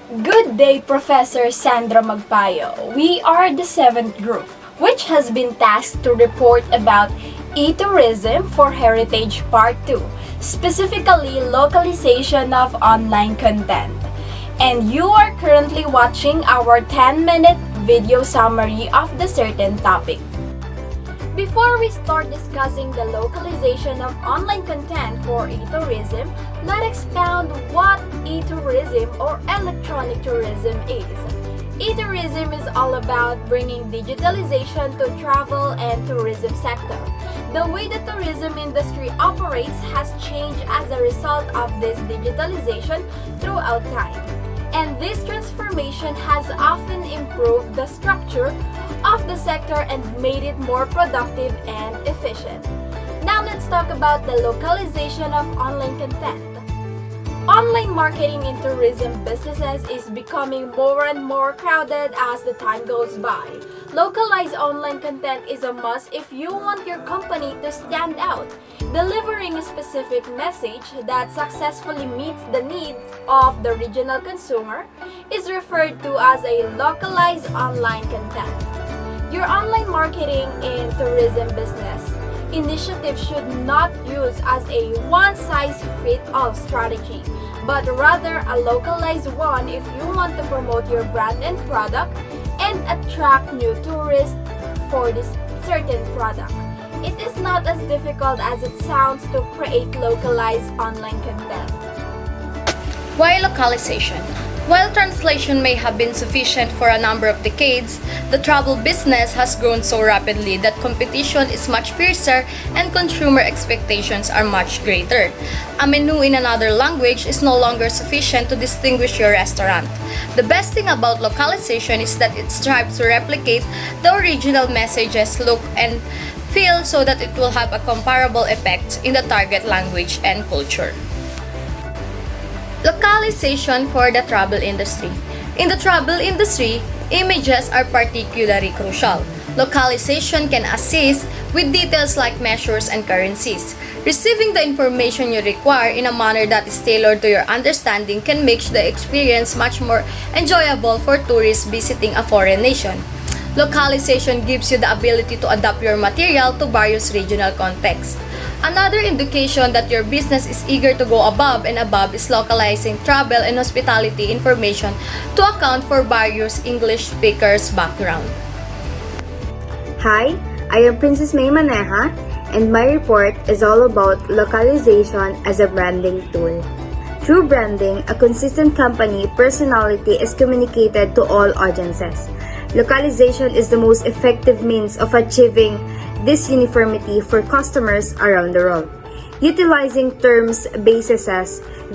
Good day, Professor Sandra Magpayo. We are the 7th group, which has been tasked to report about e-tourism for Heritage Part 2, specifically localization of online content. And you are currently watching our 10-minute video summary of the certain topic. Before we start discussing the localization of online content for e-tourism, let's expound what e-tourism or electronic tourism is. E-tourism is all about bringing digitalization to travel and tourism sector. The way the tourism industry operates has changed as a result of this digitalization throughout time. And this transformation has often improved the structure of the sector and made it more productive and efficient. Now let's talk about the localization of online content. Online marketing in tourism businesses is becoming more and more crowded as the time goes by. Localized online content is a must if you want your company to stand out. Delivering a specific message that successfully meets the needs of the regional consumer is referred to as a localized online content. Your online marketing in tourism business initiative should not use as a one-size-fits-all strategy, but rather a localized one if you want to promote your brand and product and attract new tourists for this certain product. It is not as difficult as it sounds to create localized online content. Why localization? While translation may have been sufficient for a number of decades, the travel business has grown so rapidly that competition is much fiercer and consumer expectations are much greater. A menu in another language is no longer sufficient to distinguish your restaurant. The best thing about localization is that it strives to replicate the original messages, look, and feel so that it will have a comparable effect in the target language and culture. Localization for the travel industry. In the travel industry, images are particularly crucial. Localization can assist with details like measures and currencies. Receiving the information you require in a manner that is tailored to your understanding can make the experience much more enjoyable for tourists visiting a foreign nation. Localization gives you the ability to adapt your material to various regional contexts. Another indication that your business is eager to go above and above is localizing travel and hospitality information to account for various English speakers' background. Hi, I am Princess May Maneja, and my report is all about localization as a branding tool. Through branding, a consistent company personality is communicated to all audiences. Localization is the most effective means of achieving this uniformity for customers around the world. Utilizing terms, bases,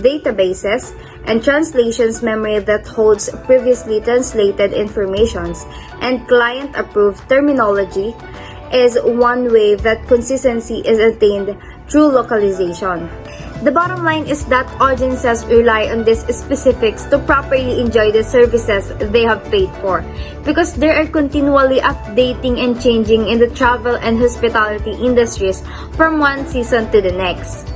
databases, and translations memory that holds previously translated informations and client-approved terminology is one way that consistency is attained through localization. The bottom line is that audiences rely on these specifics to properly enjoy the services they have paid for, because they are continually updating and changing in the travel and hospitality industries from one season to the next.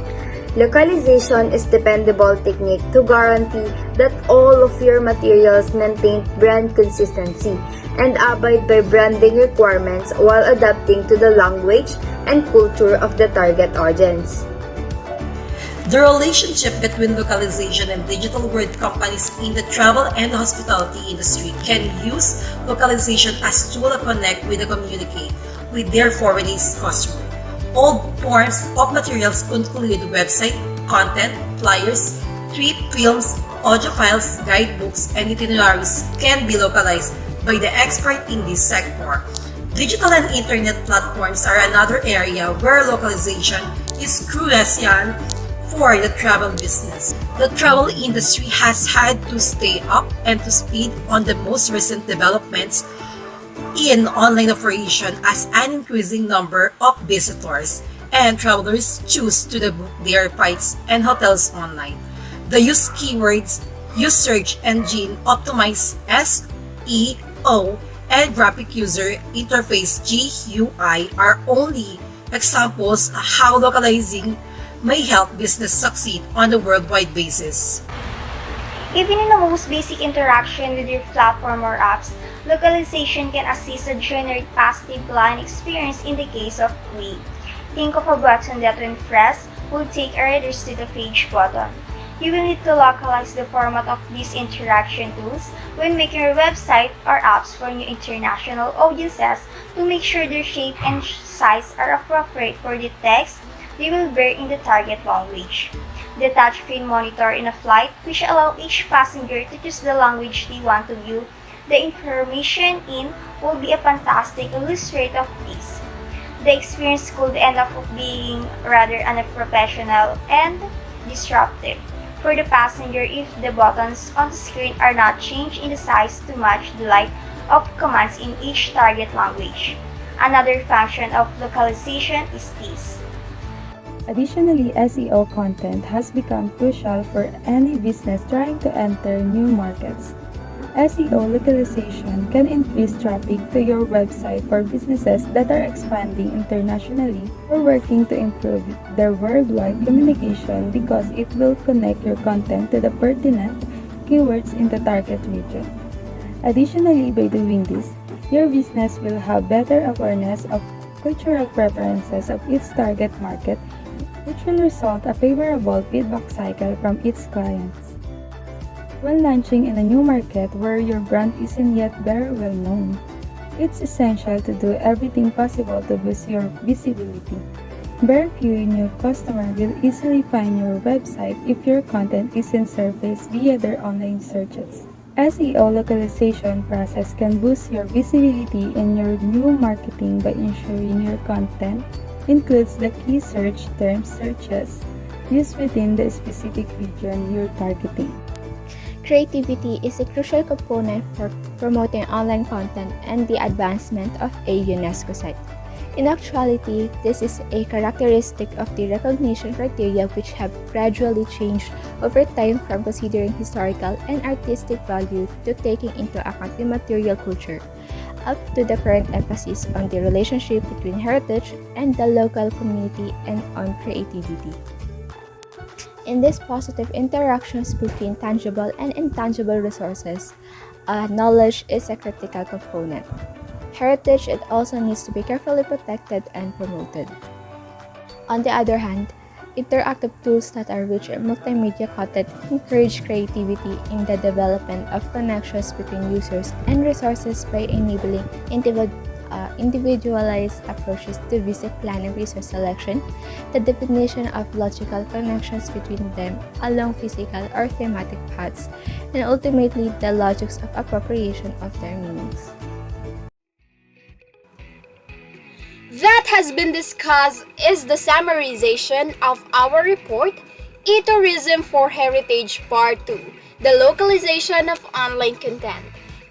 Localization is dependable technique to guarantee that all of your materials maintain brand consistency and abide by branding requirements while adapting to the language and culture of the target audience. The relationship between localization and digital world companies in the travel and hospitality industry can use localization as tool to connect with and communicate with their foreign customer. All forms of materials include website, content, flyers, trip, films, audio files, guidebooks, and itineraries can be localized by the expert in this sector. Digital and internet platforms are another area where localization is crucial for the travel business. The travel industry has had to stay up and to speed on the most recent developments in online operation as an increasing number of visitors and travelers choose to book their flights and hotels online. The use keywords, use search engine optimize SEO, and graphic user interface GUI are only examples of how localizing may help business succeed on a worldwide basis. Even in the most basic interaction with your platform or apps, localization can assist to generate positive line experience in the case of Wii. Think of a button that when pressed will take a readers to the page button. You will need to localize the format of these interaction tools when making your website or apps for new international audiences to make sure their shape and size are appropriate for the text they will bear in the target language. The touchscreen monitor in a flight, which allow each passenger to choose the language they want to view the information in, will be a fantastic illustrator of this. The experience could end up being rather unprofessional and disruptive for the passenger if the buttons on the screen are not changed in the size to match the line of commands in each target language. Another function of localization is this. Additionally, SEO content has become crucial for any business trying to enter new markets. SEO localization can increase traffic to your website for businesses that are expanding internationally or working to improve their worldwide communication because it will connect your content to the pertinent keywords in the target region. Additionally, by doing this, your business will have better awareness of cultural preferences of its target market, which will result a favorable feedback cycle from its clients. When launching in a new market where your brand isn't yet very well known, it's essential to do everything possible to boost your visibility. Very few new customers will easily find your website if your content isn't surfaced via their online searches. SEO localization process can boost your visibility in your new marketing by ensuring your content includes the key search term searches used within the specific region you're targeting. Creativity is a crucial component for promoting online content and the advancement of a UNESCO site. In actuality, this is a characteristic of the recognition criteria which have gradually changed over time from considering historical and artistic value to taking into account the material culture, up to the current emphasis on the relationship between heritage and the local community and on creativity. In these positive interactions between tangible and intangible resources, knowledge is a critical component. Heritage it also needs to be carefully protected and promoted. On the other hand, interactive tools that are rich in multimedia content encourage creativity in the development of connections between users and resources by enabling individualized approaches to visit plan and resource selection, the definition of logical connections between them along physical or thematic paths, and ultimately the logics of appropriation of their meanings. That has been discussed is the summarization of our report, E-Tourism for Heritage Part 2, the localization of online content.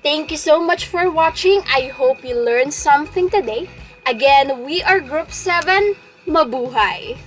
Thank you so much for watching. I hope you learned something today. Again, we are Group 7. Mabuhay!